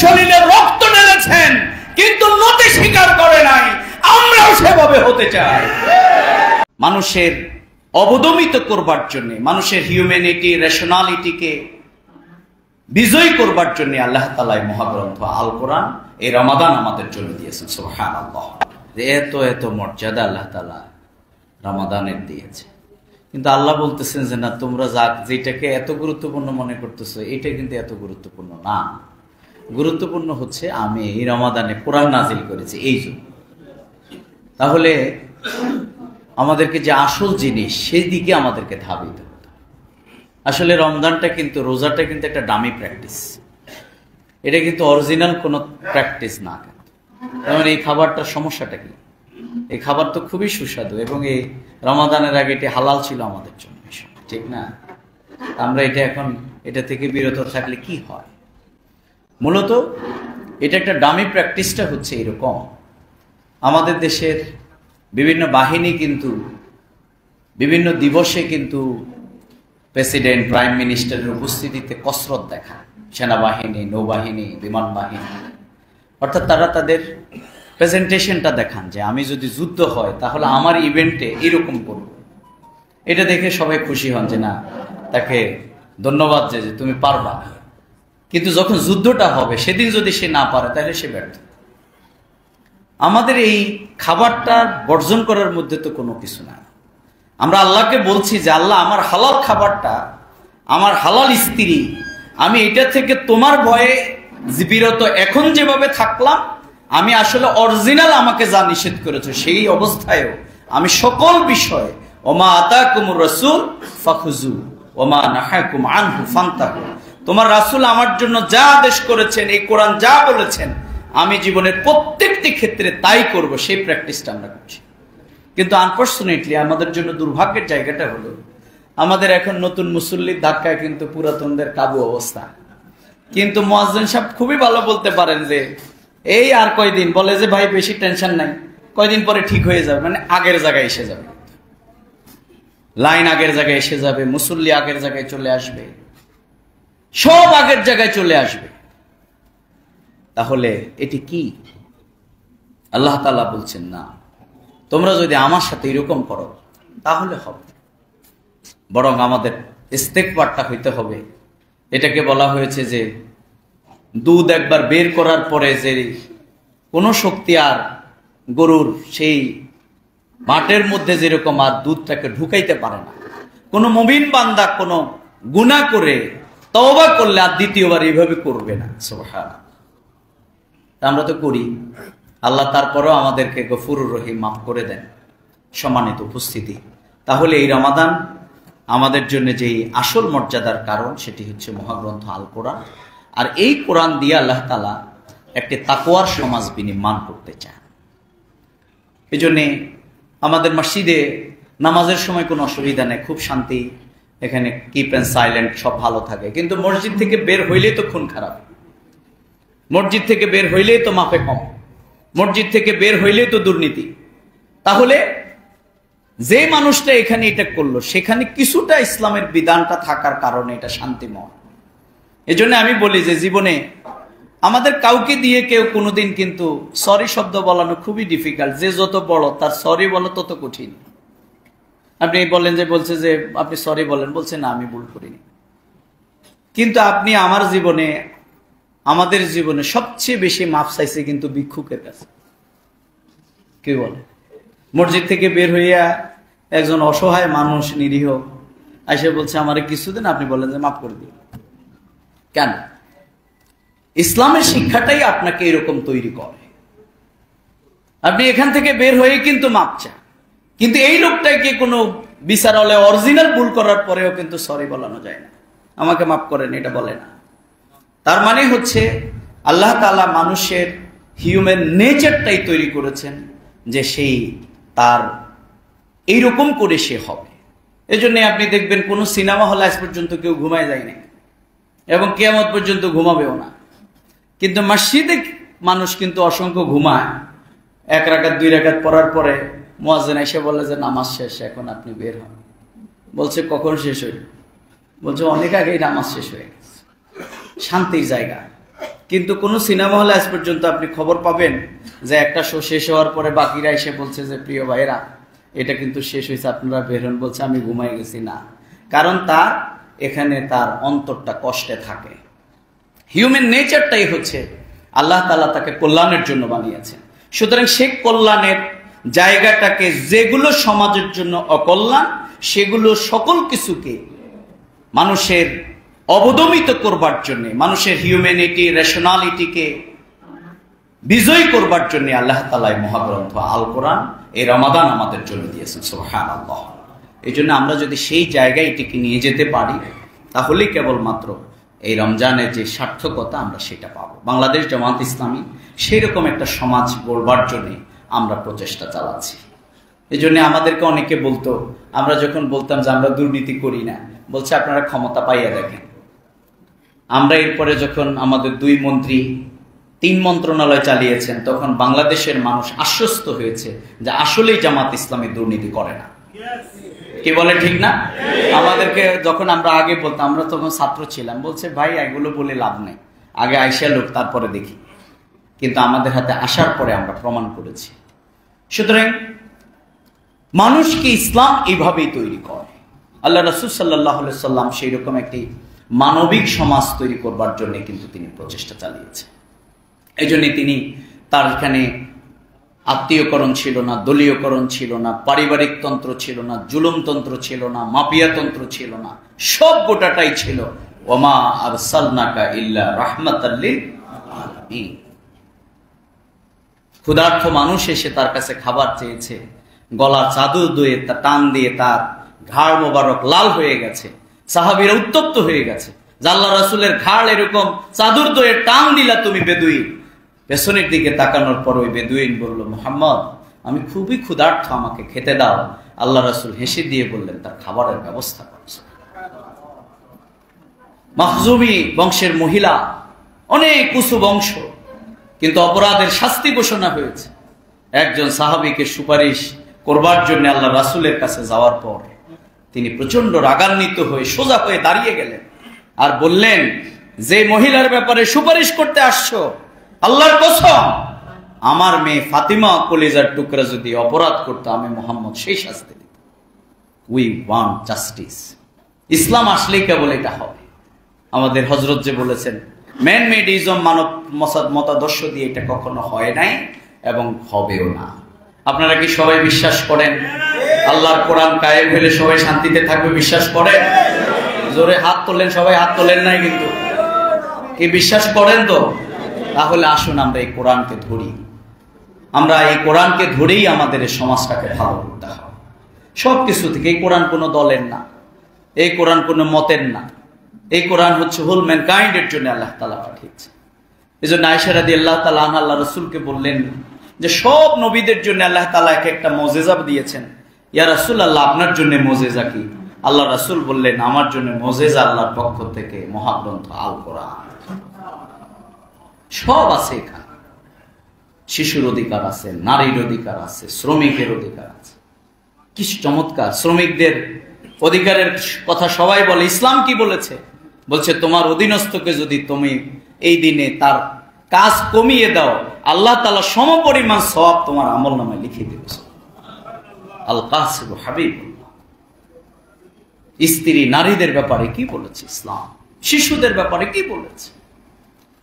শরীরে রক্ত ঢেলেছেন, কিন্তু নতি স্বীকার করে নাই। আমরাও সেভাবে হতে চাই। মানুষের অবদমিত করবার জন্য, মানুষের হিউম্যানিটি, রেশনালিটিকে বিজয়ী করবার জন্য আল্লাহ তাআলা এই মহাগ্রন্থ আল কোরআন, এই রমাদান আমাদের জন্য দিয়েছেন। সুবহানাল্লাহ। এত এত মর্যাদা আল্লাহ তাআলা রমাদানের দিয়েছে, কিন্তু আল্লাহ বলতেছেন যে না, তোমরা যেটাকে এত গুরুত্বপূর্ণ মনে করতেছো এটা কিন্তু এত গুরুত্বপূর্ণ না। গুরুত্বপূর্ণ হচ্ছে আমি এই রমাদানে কোরআন নাজিল করেছি এই জন্য। তাহলে আমাদেরকে যে আসল জিনিস সেই দিকে আমাদেরকে ধাবিত হতে। আসলে রমজানটা কিন্তু, রোজাটা কিন্তু একটা ডামি প্র্যাকটিস, এটা কিন্তু অরিজিনাল কোনো প্র্যাকটিস না। যেমন এই খাবারটার সমস্যাটা কি? এই খাবার তো খুবই সুস্বাদু এবং এই রমাদানের আগে এটি হালাল ছিল আমাদের জন্য, ঠিক না? আমরা এটা থেকে বিরত থাকলে কি হয়? মূলত এটা একটা ডামি প্র্যাকটিসটা হচ্ছে এরকম, আমাদের দেশের বিভিন্ন বাহিনী কিন্তু বিভিন্ন দিবসে কিন্তু প্রেসিডেন্ট, প্রাইম মিনিস্টারের উপস্থিতিতে কসরত দেখায়, সেনাবাহিনী, নৌবাহিনী, বিমান বাহিনী। অর্থাৎ তারা তাদের প্রেজেন্টেশনটা দেখান যে আমি যদি যুদ্ধ হয় তাহলে আমার ইভেন্টে এরকম করব। এটা দেখে সবাই খুশি হন যে না, তাকে ধন্যবাদ যে তুমি পারবা। কিন্তু যখন যুদ্ধটা হবে সেদিন যদি সে না পারে তাহলে সে ব্যর্থ। আমাদের এই খাবারটা বর্জন করার মধ্যে তো কোনো কিছু না। আমরা আল্লাহকে বলছি যে আল্লাহ, আমার হালাল খাবারটা, আমার হালাল স্ত্রী, আমি এটা থেকে তোমার ভয়ে বিরত এখন যেভাবে থাকলাম, আমি আসলে অরিজিনাল আমাকে যা নিষেধ করেছো সেই অবস্থায়ও আমি সকল বিষয়ে ওমা আতাকুমুর রাসূল ফাখুযু ওমা নাহাকুম আনহু ফান্তাহু, তোমার রাসূল আমার জন্য যা আদেশ করেছেন, এই কোরআন যা বলেছেন, আমি জীবনের প্রত্যেকটি ক্ষেত্রে তাই করব, সেই প্র্যাকটিসটা আমরা করছি। কিন্তু আনফরচুনেটলি আমাদের জন্য দুর্ভাগ্যের জায়গাটা হলো, আমাদের এখন নতুন মুসল্লির ধাক্কায় কিন্তু পুরাতনদের কাবু অবস্থা। কিন্তু মুয়াজ্জিন সাহেব খুবই ভালো বলতে পারেন যে এই আর কয়দিন, বলে যে ভাই বেশি টেনশন নাই, কয়দিন পরে ঠিক হয়ে যাবে, মানে আগের জায়গায় এসে যাবে, লাইন আগের জায়গায় এসে যাবে, মুসল্লি আগের জায়গায় চলে আসবে, সব আগের জায়গায় চলে আসবে। তাহলে এটি কি? আল্লাহ তাআলা বলছেন না, তোমরা যদি আমার সাথে এরকম করো তাহলে হবে, বরং আমাদের ইস্তেগফারটা হইতে হবে। এটাকে বলা হয়েছে যে দুধ একবার বের করার পরে যে কোনো শক্তি আর গরুর সেই মাঠের মধ্যে যেরকম আর দুধটাকে ঢুকাইতে পারে না, কোনো মুমিন বান্দা কোনো গুনাহ করে তওবা করলে আর দ্বিতীয়বার এইভাবে করবে না। সুবহানাল্লাহ। আমরা তো করি, আল্লাহ তারপরেও আমাদেরকে গফুরুর রহিম, মাফ করে দেন। সম্মানিত উপস্থিতি, তাহলে এই রমাদান আমাদের জন্য যেই আসল মর্যাদার কারণ সেটি হচ্ছে মহাগ্রন্থ আল কোরআন। আর এই কোরআন দিয়ে আল্লাহ তাআলা একটি তাকওয়ার সমাজ বিনির্মাণ করতে চান। এই জন্যে আমাদের মসজিদে নামাজের সময় কোনো অসুবিধা নেই, খুব শান্তি, এখানে কিপ অ্যান্ড সাইলেন্ট, সব ভালো থাকে। কিন্তু মসজিদ থেকে বের হইলেই তো খুন খারাপ, মসজিদ থেকে বের হইলেই তো মাপে কম, মসজিদ থেকে বের হইলেই তো দুর্নীতি। তাহলে যে মানুষটা এখানে এটা করলো সেখানে কিছুটা ইসলামের বিধানটা থাকার কারণে এটা শান্তিময়। এজন্য আমি বলি যে জীবনে আমাদের কাউকে দিয়ে কেউ কোনোদিন কিন্তু সরি শব্দ বলানো খুবই ডিফিকাল্ট। যে যত বড় তার সরি বলা তত কঠিন। আপনি বলেন যে বলছে যে আপনি সরি বলেন, বলছে না আমি ভুল করিনি। কিন্তু আপনি আমার জীবনে, আমাদের জীবনে সবচেয়ে বেশি মাপ চাইছে কিন্তু ভিক্ষুকের কাছে। কি বলে? মসজিদ থেকে বের হইয়া একজন অসহায় মানুষ, নিরীহ, এসে বলছে আমারে কিছুদিন, আপনি বলেন যে মাফ করে দিন। কেন? ইসলামের শিক্ষাটাই আপনাকে এরকম তৈরি করে। আপনি এখান থেকে বের হয়ে কিন্তু মাপ চান, কিন্তু এই লোকটাকে কোনো বিচার হলে অরিজিনাল ভুল করার পরেও কিন্তু সরি বলানো যায় না, আমাকে মাফ করেন, এটা বলে না। তার মানে হচ্ছে আল্লাহ তাআলা মানুষের হিউম্যান নেচারটাই তৈরি করেছেন যে সেই তার এইরকম করে সে হবে। এজন্য আপনি দেখবেন কোন সিনেমা হলে আজ পর্যন্ত কেউ ঘুমায় যায় না এবং কিয়ামত পর্যন্ত ঘুমাবেও না। কিন্তু মসজিদে মানুষ কিন্তু অসংখ্য ঘুমায়। 1 রাকাত 2 রাকাত পড়ার পরে মুয়াজ্জিন এসে বলে যে নামাজ শেষ, এখন আপনি বের হন। বলছে কখন শেষ হইল? বলছে অনেক আগেই নামাজ শেষ হয়ে গেছে। শান্তির জায়গা। কিন্তু কোন সিনেমা হলে আজ পর্যন্ত আপনি খবর পাবেন যে একটা শো শেষ হওয়ার পরে বাকিরা এসে বলছে যে প্রিয় ভাইরা এটা কিন্তু শেষ হয়েছে, আপনারা বের হন, বলছে আমি ঘুমাই গেছি। না, কারণ তার এখানে তার অন্তরটা কষ্টে থাকে। হিউম্যান নেচারটাই হচ্ছে আল্লাহ তাআলা তাকে কল্যাণের জন্য বানিয়েছেন। সুতরাং সে কল্যাণের জায়গাটাকে, যেগুলো সমাজের জন্য অকল্যাণ সেগুলো সকল কিছুকে মানুষের অবদমিত করবার জন্য, মানুষের হিউম্যানিটি, রেশনালিটিকে বিজয় করবার জন্য আল্লাহ তাআলা মহাগ্রন্থ আল কোরআন, এই রমাদান আমাদের জন্য দিয়েছেন। সুবহানাল্লাহ। এই জন্য আমরা যদি সেই জায়গায় এটিকে নিয়ে যেতে পারি তাহলেই কেবলমাত্র এই রমজানের যে সার্থকতা আমরা সেটা পাবো। বাংলাদেশ জামাত ইসলামী সেই রকম একটা সমাজ গড়বার জন্য আমরা প্রচেষ্টা চালাচ্ছি। এই জন্য আমাদেরকে অনেকে বলতো, আমরা যখন বলতাম যে আমরা দুর্নীতি করি না, বলছে আপনারা ক্ষমতা পাইয়া দেখেন। আমরা এরপরে যখন আমাদের 2 মন্ত্রী 3 মন্ত্রণালয় চালিয়েছেন, তখন বাংলাদেশের মানুষ আশ্বস্ত হয়েছে যে আসলেই জামাত ইসলামী দুর্নীতি করে না। কি বলে, ঠিক না? আমাদেরকে যখন আমরা আগে বলতাম, আমরা তখন ছাত্র ছিলাম, বলছে ভাই এগুলো বলে লাভ নেই, আগে আইসা লোক তারপরে দেখি। কিন্তু আমাদের হাতে আসার পরে আমরা প্রমাণ করেছি। সুতরাং মানুষকে ইসলাম এইভাবেই তৈরি করে। আল্লাহ রাসূল সাল্লাল্লাহু আলাইহি সাল্লাম সেই রকম একটি মানবিক সমাজ তৈরি করবার জন্য কিন্তু তিনি প্রচেষ্টা চালিয়েছেন। এই জন্য তিনি তার এখানে আত্মীয়করণ ছিল না, দলীয়করণ ছিল না, পারিবারিক তন্ত্র ছিল না, জুলুমতন্ত্র ছিল না, মাফিয়াতন্ত্র ছিল না, সব গোটাটাই ছিল ওমা আরসালনাকা ইল্লা রাহমাতাল লিল আলামিন। ক্ষুধার্ত মানুষ এসে তার কাছে খাবার চেয়েছে, গলা চাদর দিয়ে টান দিয়ে তার ঘাড় মোবারক লাল হয়ে গেছে, সাহাবীরা উত্তপ্ত হয়ে গেছে। আল্লাহ রাসূলের ঘাড় এরকম চাদর দিয়ে টান দিলা তুমি বেদুইন। পেছনের দিকে তাকানোর পর ওই বেদুইন বলল, মুহাম্মদ আমি খুবই ক্ষুধার্ত, আমাকে খেতে দাও। আল্লাহ রাসূল হেসে দিয়ে বললেন তার খাবারের ব্যবস্থা করছে। মাখজুমি বংশের মহিলা, অনেক উঁচু বংশ, কিন্তু অপরাধের শাস্তি ঘোষণা হয়েছে। একজন সাহাবীকে সুপারিশ করবার জন্য আল্লাহ রাসূলের কাছে যাওয়ার পর তিনি প্রচন্ড রাগান্বিত হয়ে সোজা হয়ে দাঁড়িয়ে গেলেন আর বললেন, যে মহিলার ব্যাপারে সুপারিশ করতে আসছো, আল্লাহর কসম আমার মেয়ে ফাতিমা কলিজার টুকরা যদি অপরাধ করতো, আমি মুহাম্মদ সেই শাস্তি দিত। We want justice. ইসলাম আসলেই কেবল এটা হবে। আমাদের হযরত যে বলেছেন, ম্যান মেড ইজম, মানব মতাদর্শ দিয়ে এটা কখনো হয় নাই এবং হবেও না। আপনারা কি সবাই বিশ্বাস করেন আল্লাহর কোরআন কায়েম হলে সবাই শান্তিতে থাকবে? বিশ্বাস করেন? জোরে হাত তোলেন। সবাই হাত তোলেন নাই কিন্তু। কি বিশ্বাস করেন তো? তাহলে আসুন আমরা এই কোরআনকে ধরি। আমরা এই কোরআনকে ধরেই আমাদের এই সমাজটাকে ভালো করতে হবে সবকিছু থেকে। এই কোরআন কোনো দলের না, এই কোরআন কোনো মতের না, এই কোরআন হচ্ছে হোল ম্যানকাইন্ডের জন্য আল্লাহ তাআলা পাঠিয়েছে। এই জন্য আয়েশা রাদিয়াল্লাহু তাআলা আনহা আল্লাহ রাসূলকে বললেন যে সব নবীদের জন্য আল্লাহ তাআলা এক একটা মুজিজা দিয়েছেন। ইয়া রাসূলুল্লাহ, আপনার জন্য মুজিজা কি? আল্লাহ রাসূল বললেন, আমার জন্য মুজিজা আল্লাহর পক্ষ থেকে মহাগ্রন্থ আল কোরআন। সব আছে এখানে। শিশুর অধিকার আছে, নারীর অধিকার আছে, শ্রমিকের অধিকার আছে। কি চমৎকার! শ্রমিকদের অধিকারের কথা সবাই বলে, ইসলাম কি বলেছে? বলছে তোমার অধীনস্থকে যদি তুমি এই দিনে তার কাজ কমিয়ে দাও, আল্লাহ তাআলা সমপরিমাণ সওয়াব তোমার আমলনামায় লিখে দেবে। আল কাসিব হাবিবুল্লাহ। স্ত্রী নারীদের ব্যাপারে কি বলেছে ইসলাম? শিশুদের ব্যাপারে কি বলেছে?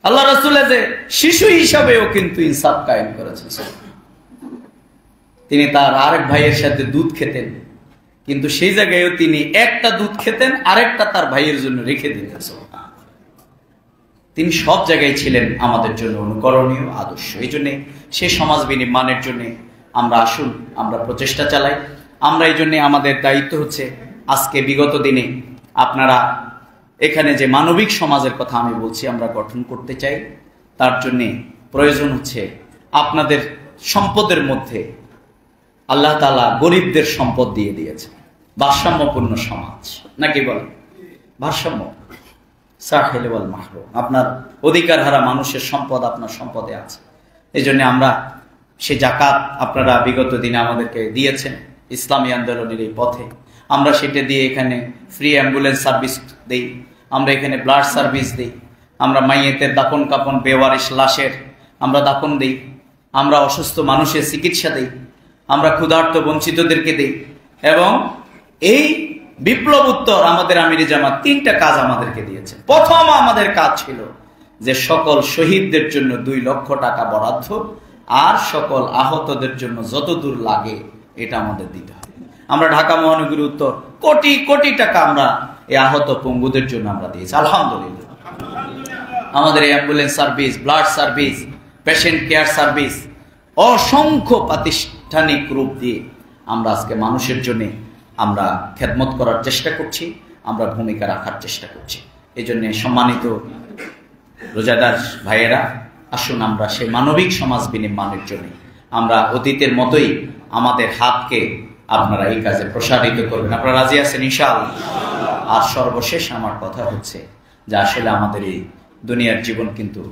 আল্লাহ রাসূল যে শিশু হিসাবেও কিন্তু ইনসাফ কায়েম করেছেন। তিনি তার আরেক ভাইয়ের সাথে দুধ খেতেন, কিন্তু সেই জায়গায়ও তিনি একটা দুধ খেতেন, আরেকটা তার ভাইয়ের জন্য রেখে দিতেন। তিনি সব জায়গায় ছিলেন আমাদের জন্য অনুকরণীয় আদর্শ। এই জন্য সেই সমাজ বিনির্মাণের জন্য আমরা আসুন আমরা প্রচেষ্টা চালাই। আমরা এই জন্য আমাদের দায়িত্ব হচ্ছে আজকে বিগত দিনে আপনারা এখানে যে মানবিক সমাজের কথা আমি বলছি আমরা গঠন করতে চাই, তার জন্য প্রয়োজন হচ্ছে আপনাদের সম্পদের মধ্যে আল্লাহ তাআলা গরিবদের সম্পদ দিয়ে দিয়েছে। ভারসাম্যপূর্ণ সমাজ নাকি বলেন? ভারসাম্য সাহিল ওয়াল মাহরুম। আপনার অধিকার হারা মানুষের সম্পদ আপনার সম্পদে আছে। এই জন্য আমরা সে যাকাত আপনারা বিগত দিনে আমাদেরকে দিয়েছেন ইসলামী আন্দোলনের এই পথে। আমরা সেটা দিয়ে এখানে ফ্রি অ্যাম্বুলেন্স সার্ভিস দেই, আমরা এখানে ব্লাড সার্ভিস দিই, আমরা মাইয়েতের দাপন কাপন, বেওয়ারিশ লাশের আমরা দাপন দেই, আমরা অসুস্থ মানুষের চিকিৎসা দেই, আমরা ক্ষুধার্ত বঞ্চিতদেরকে দেই। এবং এই বিপ্লব উত্তর আমাদের আমিরে জামাত 3টা কাজ আমাদেরকে দিয়েছে। প্রথম আমাদের কাজ ছিল যে সকল শহীদদের জন্য 2 লক্ষ টাকা বরাদ্দ, আর সকল আহতদের জন্য যতদূর লাগে এটা আমাদের দিতে হবে। আমরা ঢাকা মহানগরী উত্তর কোটি কোটি টাকা আমরা এই আহত পঙ্গুদের জন্য আমরা দিয়েছি, আলহামদুলিল্লাহ। আমাদের ambulance service, blood service, patient care service, অসংখ্য প্রাতিষ্ঠানিক রূপ দিয়ে আমরা আজকে মানুষের জন্য আমরা খেদমত করার চেষ্টা করছি, আমরা ভূমিকা রাখার চেষ্টা করছি। এই জন্য সম্মানিত রোজাদার ভাইয়েরা, আসুন আমরা সেই মানবিক সমাজ বিনির্মাণের জন্য আমরা অতীতের মতোই আমাদের হাতকে আপনারা এই কাজে প্রসারিত করবেন। আপনারা রাজি আছেন ইনশাআল্লাহ? আর সর্বশেষ আমার কথা হচ্ছে যে আসলে আমাদের এই দুনিয়ার জীবন কিন্তু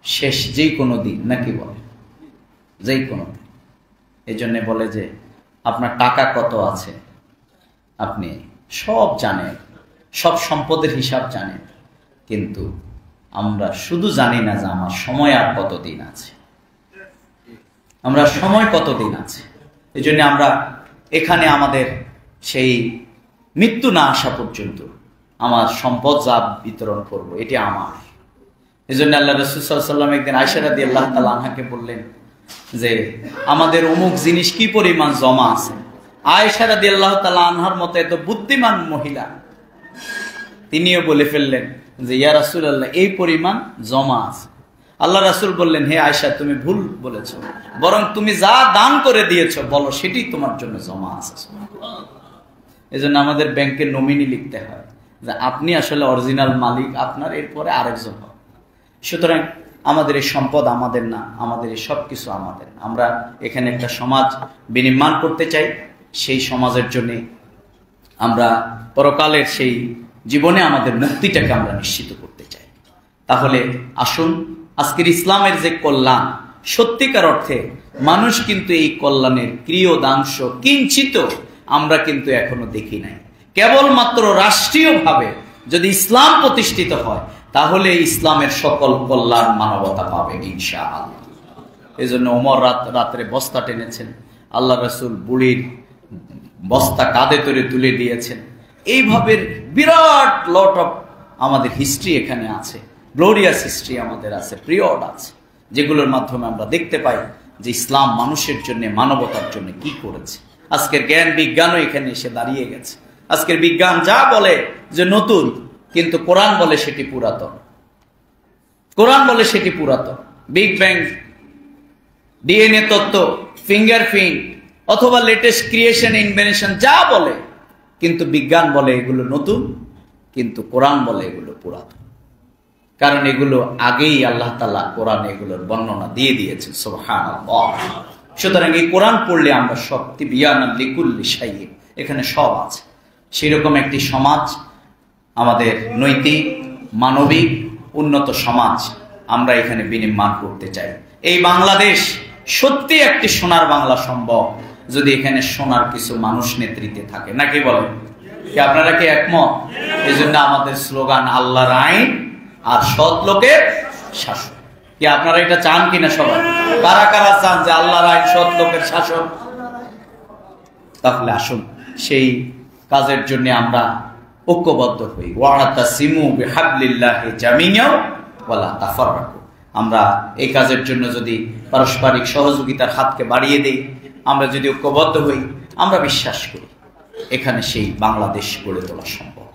শেষ যেই কোনো দিন, নাকি বলে যেই কোনো দিন। এই জন্যে বলে যে আপনার টাকা কত আছে আপনি সব জানেন, সব সম্পদের হিসাব জানেন, কিন্তু আমরা শুধু জানি না যে আমার সময় আর কতদিন আছে, আমরা সময় কতদিন আছে। এই জন্য আমরা এখানে আমাদের সেই মৃত্যু না আসা পর্যন্ত আমার সম্পদ যা বিতরণ করব এটি আমার। এই জন্য আল্লাহ রাসূল সাল্লাল্লাহু আলাইহি ওয়াসাল্লাম একদিন আয়েশা রাদিয়াল্লাহু তাআলা আনহাকে বললেন যে আমাদের অমুক জিনিস কি পরিমাণ জমা আছে। আয়েশা রাদিয়াল্লাহু তাআলা আনহার মতো এত বুদ্ধিমান মহিলা তিনিও বলে ফেললেন যে ইয়া রাসূলুল্লাহ এই পরিমাণ জমা আছে। আল্লাহ রাসূল বললেন, হে আয়েশা তুমি ভুল বলেছো, বরং তুমি যা দান করে দিয়েছো বলো সেটি তোমার জন্য জমা আছে। এই জন্য আমাদের ব্যাংকের নমিনি লিখতে হয় যে আপনি আসলে অরিজিনাল মালিক, আপনার এরপরে আরেকজন হবে। সুতরাং আমাদের এই সম্পদ আমাদের না, আমাদের এই সব কিছু আমাদের। আমরা এখানে একটা সমাজ বিনির্মাণ করতে চাই, সেই সমাজের জন্য আমরা পরকালের সেই জীবনে আমাদের মুক্তিটাকে আমরা নিশ্চিত করতে চাই। তাহলে আসুন আজকের ইসলামের যে কল্যাণ, সত্যিকার অর্থে মানুষ কিন্তু এই কল্যাণের ক্রিয়োদাংশ কিঞ্চিত আমরা কিন্তু এখনো দেখি নাই। কেবলমাত্র রাষ্ট্রীয়ভাবে যদি ইসলাম প্রতিষ্ঠিত হয় তাহলে ইসলামের সকল কল্যাণ মানবতা পাবে ইনশাআল্লাহ। এই জন্য ওমর রাত্রে বস্তা টেনেছেন, আল্লাহ রাসূল বুড়ির বস্তা কাঁধে করে তুলে দিয়েছেন। এইভাবে বিরাট লট অফ আমাদের হিস্ট্রি এখানে আছে, গ্লোরিয়াস হিস্ট্রি আমাদের আছে, পিরিয়ড আছে, যেগুলোর মাধ্যমে আমরা দেখতে পাই যে ইসলাম মানুষের জন্য, মানবতার জন্য কি করেছে। আজকের জ্ঞান বিজ্ঞানও এখানে এসে দাঁড়িয়ে গেছে। আজকের বিজ্ঞান যা বলে যে নতুন, কিন্তু কোরআন বলে সেটি পুরাতন। কোরআন বলে সেটি পুরাতন। বিগ ব্যাং, ডিএনএ তত্ত্ব, ফিঙ্গারপ্রিন্ট অথবা লেটেস্ট ক্রিয়েশন, ইনভেনশন যা বলে, কিন্তু বিজ্ঞান বলে এগুলো নতুন, কিন্তু কোরআন বলে এগুলো পুরাতন। কারণ এগুলো আগেই আল্লাহ তাআলা কোরআনে এগুলোর বর্ণনা দিয়ে দিয়েছেন। সুবহানাল্লাহ। সুতরাং এই কোরআন পড়লে আমরা সব তিবিয়ানান লিকুল্লি শাইইন, এখানে সব আছে। সেরকম একটি সমাজ, আমাদের নৈতিক, মানবিক, উন্নত সমাজ আমরা এখানে বিনির্মাণ করতে চাই। এই বাংলাদেশ সত্যি একটি সোনার বাংলা সম্ভব যদি এখানে সোনার কিছু মানুষ নেতৃত্বে থাকে, নাকি বলেন? কি আপনারা কি একমত? এই জন্য আমাদের স্লোগান আল্লাহর আইন আর সৎ লোকের শাসন। কি আপনারা এটা চান কিনা সবাই? কারা কারা চান যে আল্লাহর আইন, সৎ লোকের শাসন? তাহলে আসুন সেই কাজের জন্য আমরা ঐক্যবদ্ধ হই। ওয়াতাসিমু বিহাবলিল্লাহি জামিআ ওয়ালা তাফাররাকু। আমরা এই কাজের জন্য যদি পারস্পরিক সহযোগিতার হাতকে বাড়িয়ে দেই, আমরা যদি ঐক্যবদ্ধ হই, আমরা বিশ্বাস করি এখানে সেই বাংলাদেশ গড়ে তোলা সম্ভব।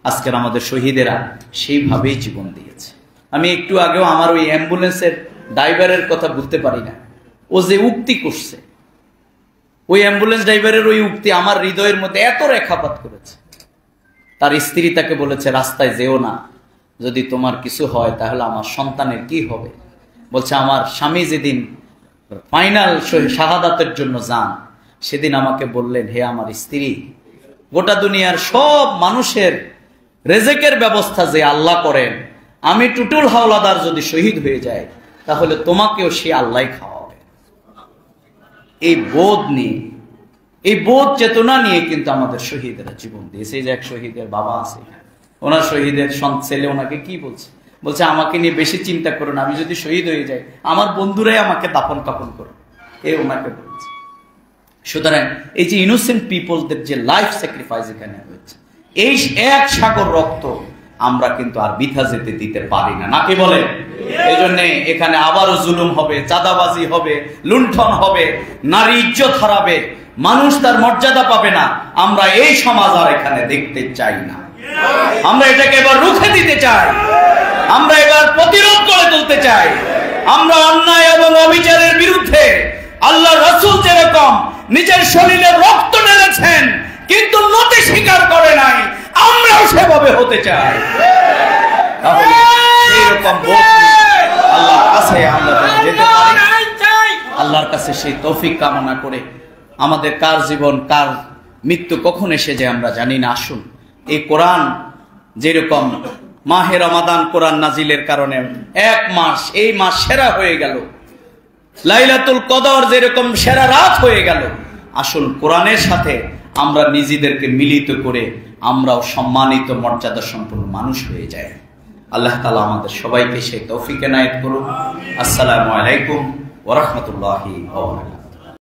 আজকের আমাদের শহীদেরা সেইভাবেই জীবন দিয়েছে। আমি একটু আগেও আমার ওই অ্যাম্বুলেন্সের ড্রাইভারের কথা বলতে পারি না, ও যে উক্তি করছে, ওই অ্যাম্বুলেন্স ড্রাইভারের ওই উক্তি আমার হৃদয়ের মধ্যে এত রেখাপাত করেছে। তার স্ত্রী তাকে বলেছে রাস্তায় যেও না, যদি তোমার কিছু হয় তাহলে আমার সন্তানের কি হবে। বলছে আমার স্বামী যেদিন ফাইনাল শাহাদাতের জন্য যান, সেদিন আমাকে বললেন, হে আমার স্ত্রী, গোটা দুনিয়ার সব মানুষের রেজেকের ব্যবস্থা যে আল্লাহ করেন, আমি টুটুল হাওলাদার যদি শহীদ হয়ে যায় তাহলে তোমাকেও সে আল্লাহ খাওয়াবে। এই বোধ নিয়ে, এই বোধ চেতনা নিয়ে কিন্তু আমাদের শহীদেরা জীবন দিয়েছে। এই যে এক শহীদের বাবা আছে, ওনার শহীদের ছেলে ওনাকে কি বলছে, বলছে আমাকে নিয়ে বেশি চিন্তা করুন, আমি যদি শহীদ হয়ে যাই আমার বন্ধুরাই আমাকে দাপন কাপন করুন, এ ওনাকে বলছে। সুতরাং এই যে ইনোসেন্ট পিপলদের যে লাইফ স্যাক্রিফাইস এখানে হয়েছে, এই এক সাগর রক্ত আমরা কিন্তু আর বৃথা যেতে দিতে পারি না, নাকি বলে? এই জন্য এখানে আবারও জুলুম হবে, চাঁদাবাজি হবে, লুণ্ঠন হবে, নারী ইজ্জত হারাবে, মানুষ তার মর্যাদা পাবে না। আমরা এই সমাজ আর এখানে দেখতে চাই না। আমরা এটাকে এবার রুখে দিতে চাই, আমরা এবার প্রতিরোধ করে তুলতে চাই। আমরা অন্যায় এবং অবিচারের বিরুদ্ধে আল্লাহ রাসূল যেরকম নিজের শরীরে রক্ত ঢেলেছেন কিন্তু নতি স্বীকার করে নাই, আমরাও সেভাবে হতে চাই। তাহলে এইরকম বোধ আল্লাহর কাছে আমরা যেতে পারি। আল্লাহর কাছে সেই তৌফিক কামনা করে, আমাদের কার জীবন কার মৃত্যু কখন এসে যায় আমরা জানি না। আসুন এই কোরআন যেরকম মাহে রমাদান কোরআন নাজিলের কারণে এক মাস, এই মাস সেরা হয়ে গেল, লাইলাতুল কদর যেরকম সেরা রাত হয়ে গেল, আসুন কোরআনের সাথে আমরা নিজেদেরকে মিলিত করে আমরাও সম্মানিত মর্যাদা সম্পন্ন মানুষ হয়ে যাই। আল্লাহ তাআলা আমাদের সবাইকে সেই তৌফিক এনায়েত করুন। আসসালামু আলাইকুম ওয়া রাহমাতুল্লাহি ওয়া বারাকাতুহু।